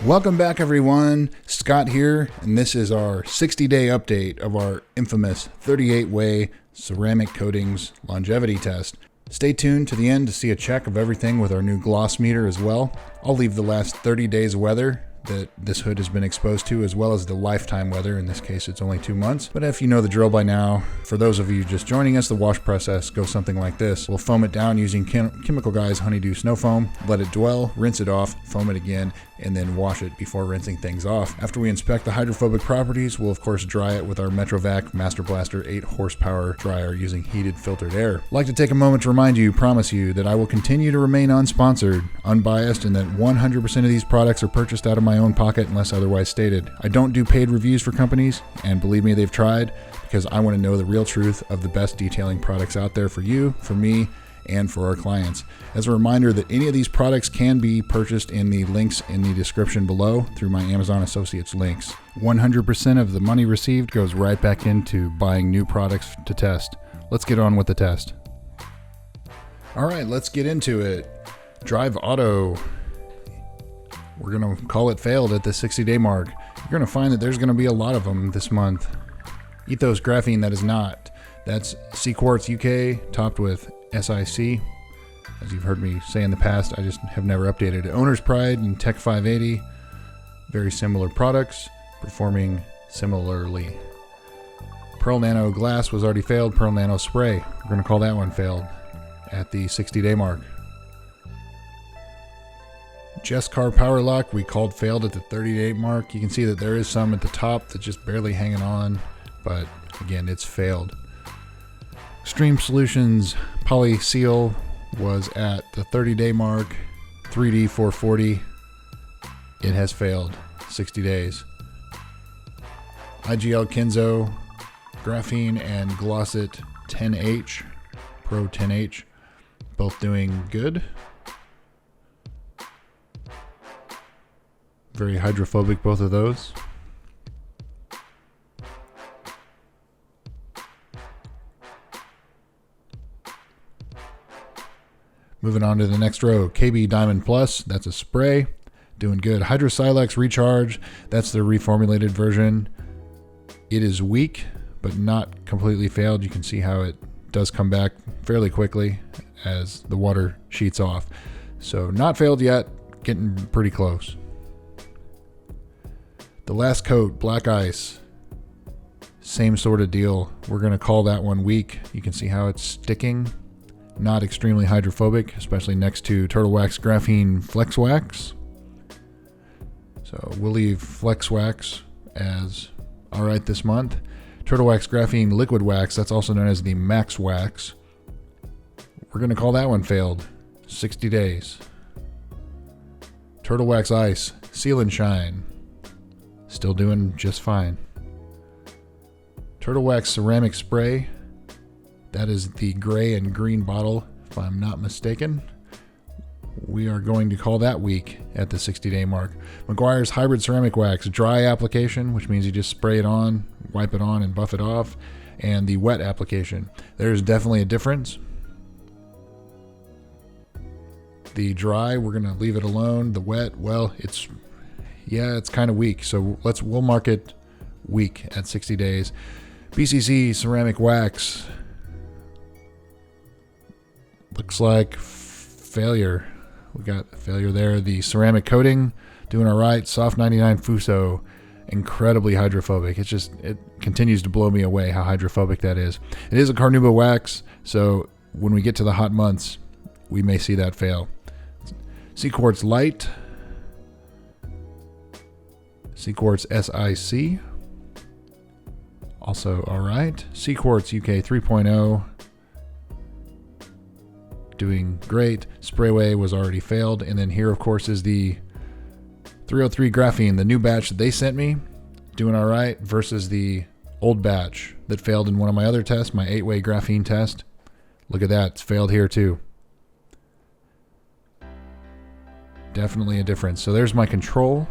Welcome back, everyone. Scott here, and this is our 60-day update of our infamous 38-way ceramic coatings longevity test. Stay tuned to the end to see a check of everything with our new gloss meter as well. I'll leave the last 30 days weather that this hood has been exposed to, as well as the lifetime weather. In this case, it's only 2 months. But if you know the drill by now, for those of you just joining us, the wash process goes something like this. We'll foam it down using Chemical Guy's Honeydew Snow Foam, let it dwell, rinse it off, foam it again, and then wash it before rinsing things off. After we inspect the hydrophobic properties, we'll of course dry it with our Metrovac Master Blaster 8 horsepower dryer using heated filtered air. I'd like to take a moment to remind you, promise you, that I will continue to remain unsponsored, unbiased, and that 100% of these products are purchased out of my own pocket unless otherwise stated. I don't do paid reviews for companies, and believe me, they've tried, because I want to know the real truth of the best detailing products out there for you, for me, and for our clients. As a reminder that any of these products can be purchased in the links in the description below through my Amazon Associates links. 100% of the money received goes right back into buying new products to test. Let's get on with the test. All right, let's get into it. Drive Auto. We're going to call it failed at the 60-day mark. You're going to find that there's going to be a lot of them this month. ETHOS graphene, that is not. That's CQuartz UK topped with SIC. As you've heard me say in the past, I just have never updated it. Owner's Pride and Tech 580, very similar products, performing similarly. Pearl Nano Glass was already failed. Pearl Nano Spray, we're going to call that one failed at the 60-day mark. Car Power Lock, we called failed at the 30-day mark. You can see that there is some at the top that's just barely hanging on, but again, it's failed. Stream Solutions Poly Seal was at the 30-day mark. 3D 440, it has failed 60 days. IGL Kenzo Graphene and Glossit 10H Pro 10H, both doing good. Very hydrophobic, both of those. Moving on to the next row, KB Diamond Plus, that's a spray, doing good. Hydrosilex Recharge, that's the reformulated version. It is weak, but not completely failed. You can see how it does come back fairly quickly as the water sheets off. So not failed yet, getting pretty close. The last coat, Black Ice, same sort of deal. We're going to call that one weak. You can see how it's sticking. Not extremely hydrophobic, especially next to Turtle Wax Graphene Flex Wax. So we'll leave Flex Wax as alright this month. Turtle Wax Graphene Liquid Wax, that's also known as the Max Wax. We're going to call that one failed. 60 days. Turtle Wax Ice, Seal and Shine. Still doing just fine. Turtle Wax Ceramic Spray. That is the gray and green bottle, if I'm not mistaken. We are going to call that weak at the 60-day mark. McGuire's Hybrid Ceramic Wax, dry application, which means you just spray it on, wipe it on, and buff it off. And the wet application. There's definitely a difference. The dry, we're going to leave it alone. The wet, well, it's kind of weak. So we'll mark it weak at 60 days. BCC Ceramic Wax. Looks like failure. We got a failure there. The ceramic coating, doing all right. Soft 99 Fuso, incredibly hydrophobic. It continues to blow me away how hydrophobic that is. It is a Carnauba wax, so when we get to the hot months, we may see that fail. CQuartz Light. CQuartz SIC. Also all right. CQuartz UK 3.0. Doing great. Sprayway was already failed. And then here, of course, is the 303 Graphene, the new batch that they sent me. Doing all right versus the old batch that failed in one of my other tests, my 8-way graphene test. Look at that. It's failed here too. Definitely a difference. So there's my control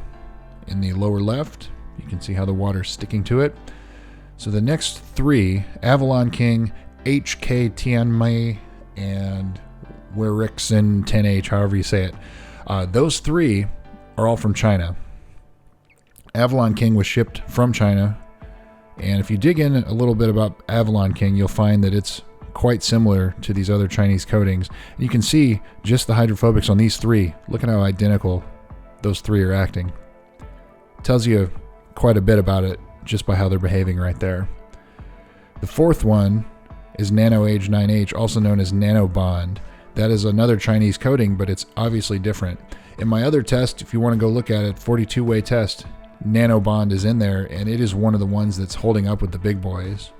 in the lower left. You can see how the water's sticking to it. So the next three, Avalon King, HK Tianmei, and Werixin 10H, however you say it. Those three are all from China. Avalon King was shipped from China. And if you dig in a little bit about Avalon King, you'll find that it's quite similar to these other Chinese coatings. And you can see just the hydrophobics on these three. Look at how identical those three are acting. It tells you quite a bit about it just by how they're behaving right there. The fourth one is Nano Age 9H, also known as Nano Bond. That is another Chinese coating, but it's obviously different. In my other test, if you want to go look at it, 42-way test, Nano Bond is in there, and it is one of the ones that's holding up with the big boys.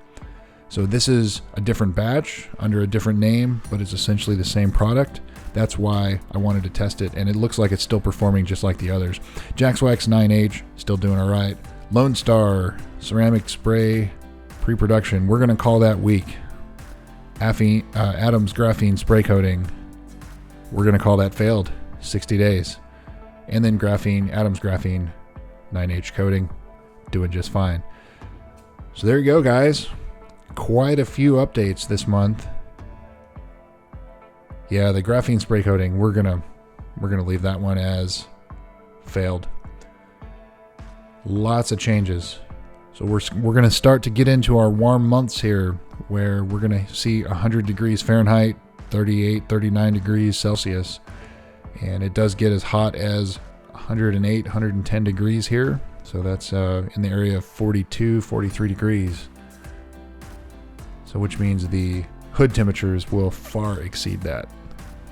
So this is a different batch under a different name, but it's essentially the same product. That's why I wanted to test it, and it looks like it's still performing just like the others. Jaxwax 9H, still doing all right. Lone Star, ceramic spray, pre-production. We're going to call that weak. Adams graphene spray coating, we're going to call that failed. 60 days. And then Adams graphene 9H coating, doing just fine. So there you go, guys. Quite a few updates this month. Yeah, the graphene spray coating, we're gonna leave that one as failed. Lots of changes. So we're gonna start to get into our warm months here, where we're gonna see 100 degrees Fahrenheit, 38, 39 degrees Celsius, and it does get as hot as 108, 110 degrees here. So that's in the area of 42, 43 degrees. So which means the hood temperatures will far exceed that.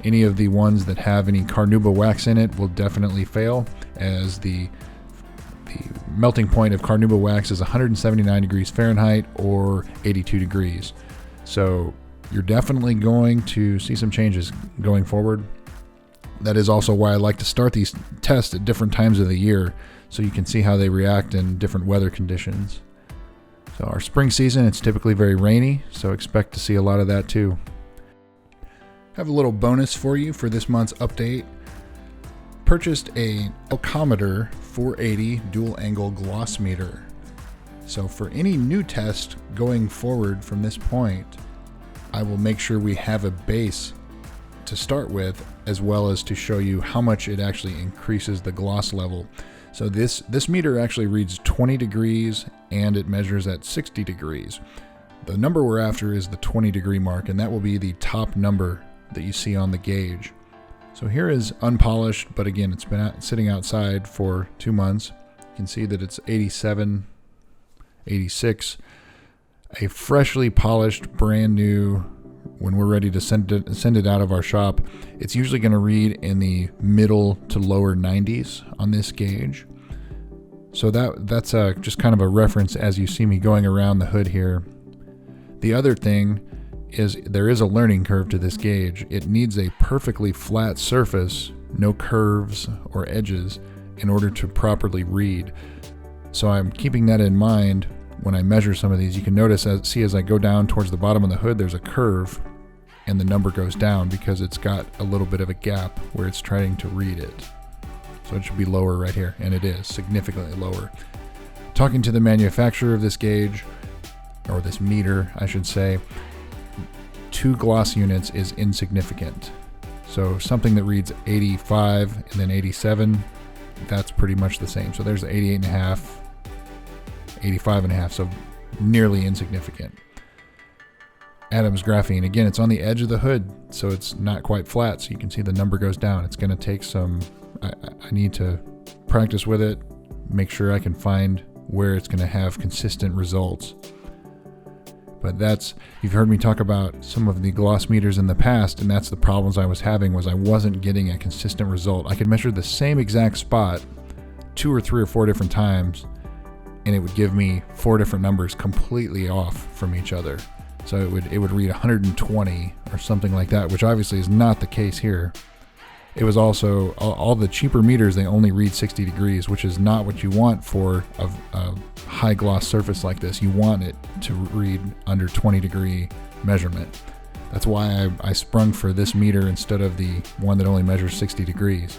Any of the ones that have any carnauba wax in it will definitely fail, as the melting point of carnauba wax is 179 degrees Fahrenheit or 82 degrees. So you're definitely going to see some changes going forward. That is also why I like to start these tests at different times of the year, so you can see how they react in different weather conditions. So our spring season, it's typically very rainy, so expect to see a lot of that too. Have a little bonus for you for this month's update. Purchased a Alcometer 480 dual angle gloss meter. So for any new test going forward from this point, I will make sure we have a base to start with, as well as to show you how much it actually increases the gloss level. So this meter actually reads 20 degrees and it measures at 60 degrees. The number we're after is the 20 degree mark, and that will be the top number that you see on the gauge. So here is unpolished, but again, it's been sitting outside for 2 months. You can see that it's 87, 86. A freshly polished, brand new, when we're ready to send it out of our shop, it's usually going to read in the middle to lower 90s on this gauge. So that's just kind of a reference as you see me going around the hood here. The other thing is there is a learning curve to this gauge. It needs a perfectly flat surface, no curves or edges, in order to properly read. So I'm keeping that in mind when I measure some of these. You can notice, as I go down towards the bottom of the hood, there's a curve and the number goes down because it's got a little bit of a gap where it's trying to read it. So it should be lower right here, and it is significantly lower. Talking to the manufacturer of this gauge, or this meter, I should say, 2 gloss units is insignificant. So something that reads 85 and then 87, that's pretty much the same. So there's 88.5, 85.5, so nearly insignificant. Adams graphene, again, it's on the edge of the hood, so it's not quite flat, so you can see the number goes down. It's going to take some, I need to practice with it, make sure I can find where it's going to have consistent results. But you've heard me talk about some of the gloss meters in the past, and that's the problems I was having, was I wasn't getting a consistent result. I could measure the same exact spot 2 or 3 or 4 different times, and it would give me 4 different numbers completely off from each other. So it would read 120 or something like that, which obviously is not the case here. It was also, all the cheaper meters, they only read 60 degrees, which is not what you want for a high gloss surface like this. You want it to read under 20 degree measurement. That's why I sprung for this meter instead of the one that only measures 60 degrees.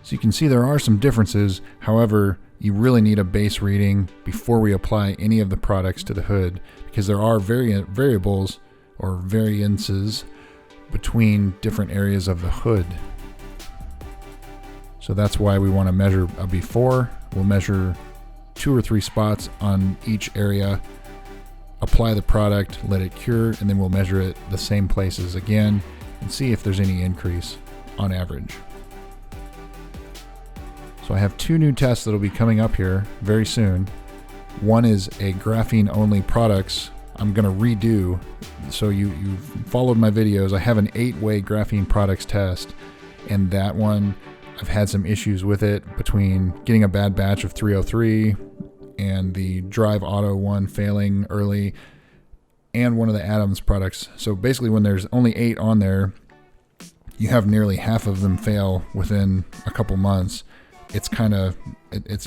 So you can see there are some differences. However, you really need a base reading before we apply any of the products to the hood, because there are variables or variances between different areas of the hood. So that's why we want to measure a before. We'll measure 2 or 3 spots on each area, apply the product, let it cure, and then we'll measure it the same places again and see if there's any increase on average. So I have 2 new tests that'll be coming up here very soon. One is a graphene only products I'm going to redo. So you followed my videos. I have an 8-way graphene products test, and that one I've had some issues with it between getting a bad batch of 303 and the Drive Auto one failing early and one of the Addendum products. So basically when there's only 8 on there, you have nearly half of them fail within a couple months. It's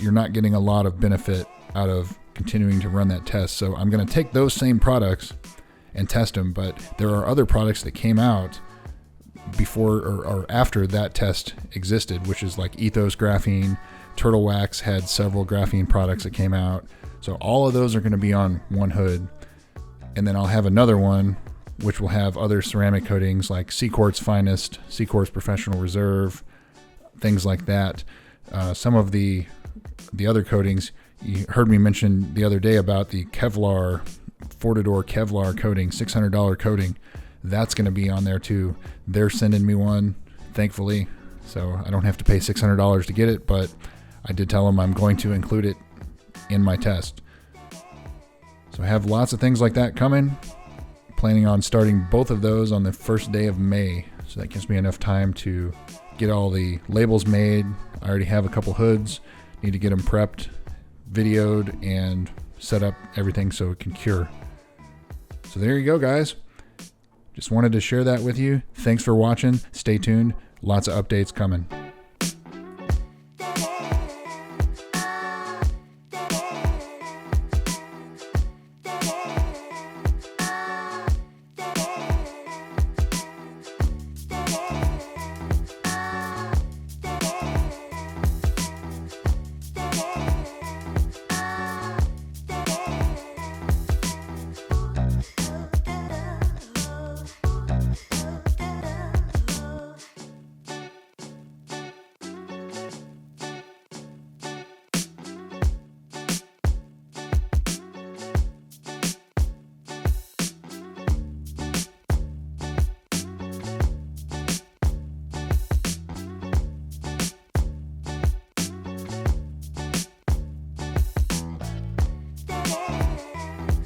you're not getting a lot of benefit out of continuing to run that test. So I'm going to take those same products and test them, but there are other products that came out before or after that test existed, which is like ETHOS graphene. Turtle Wax had several graphene products that came out. So all of those are going to be on one hood. And then I'll have another one which will have other ceramic coatings like CQuartz Finest, CQuartz Professional Reserve, things like that. Some of the other coatings, you heard me mention the other day about the Kevlar, Fortidor Kevlar coating, $600 coating. That's going to be on there too. They're sending me one, thankfully, so I don't have to pay $600 to get it, but I did tell them I'm going to include it in my test. So I have lots of things like that coming. Planning on starting both of those on the first day of May, so that gives me enough time to get all the labels made. I already have a couple hoods, need to get them prepped, videoed, and set up everything so it can cure. So there you go, guys. Just wanted to share that with you. Thanks for watching. Stay tuned. Lots of updates coming.